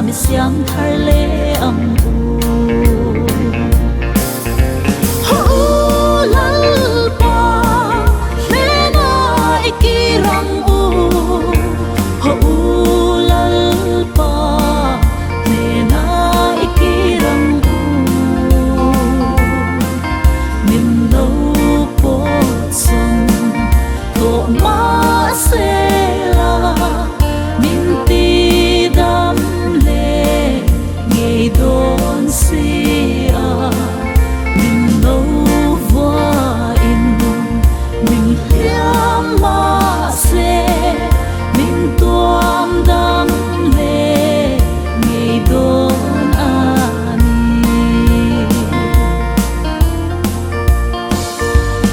mi siang thar le am u lal pa le na ikirang u lal pa le na ikirang min đâu po sông to ma se don sia min đâu va in min hiam ma se min tuam dam le ngei don ani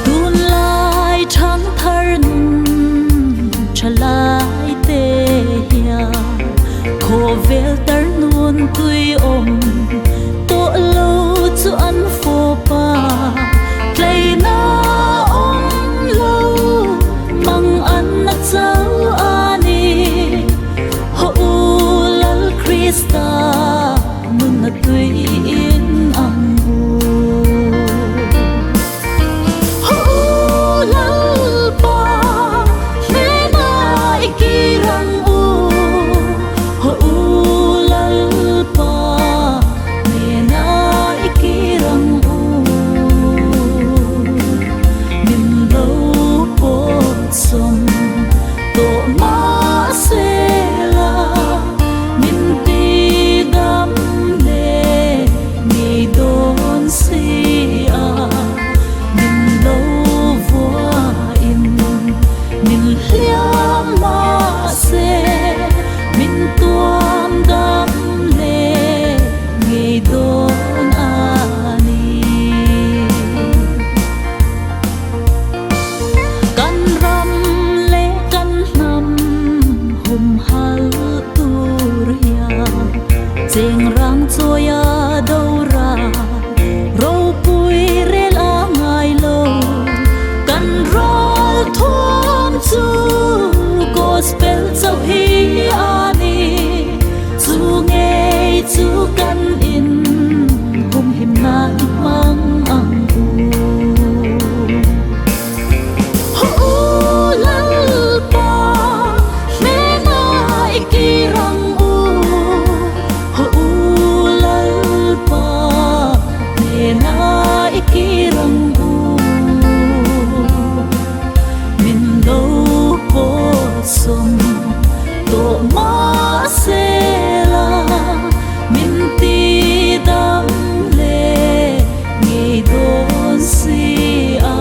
tun lai thang thar nun chalai te ya kho vel tar nun tui om to lo chu an fo pa play na om lo mang an na chau ani ho lal krista mun na tui in ang ho lal pa le na ikirang Jeng rang choya đâu ra râu pui re la ngai lo kan rol thom chu gospel chau hi ani chu nghe chu kan in hum him na mang ang u lal pa me na ikirang na ikirang min đâu po sông to ma se la min ti dam le ngei don sia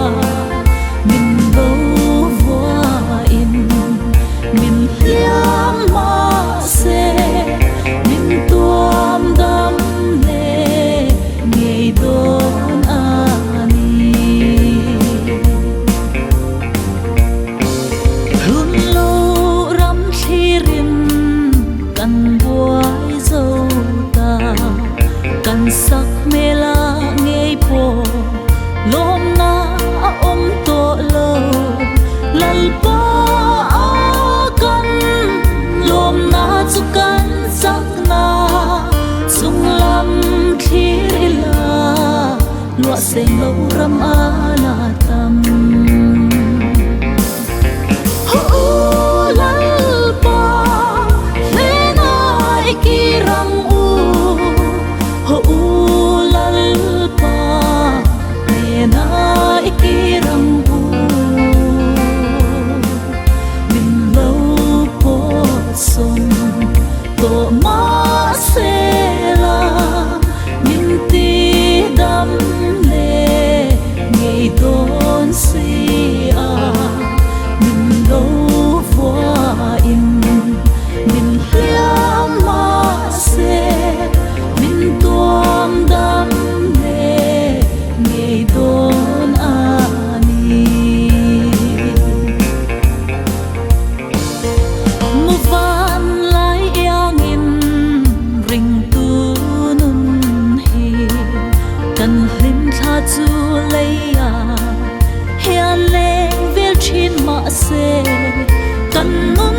min đâu va in min hiam ma se min tuam dam le ngei don ani hun lo ram thirin kan buai zo ta kan sak mela ngei po lom na om to lo lal pa kan lom na chu kan sak na sung lam thirila lụa xanh lâu ram ala tam lal pa le na ikirang lal pa le na ikirang min lâu po sông to ma se la min ti dam cần hình tha chu lấy hiền lên viết trên mạ xe cần nun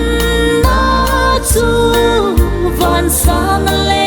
na chu van sang lên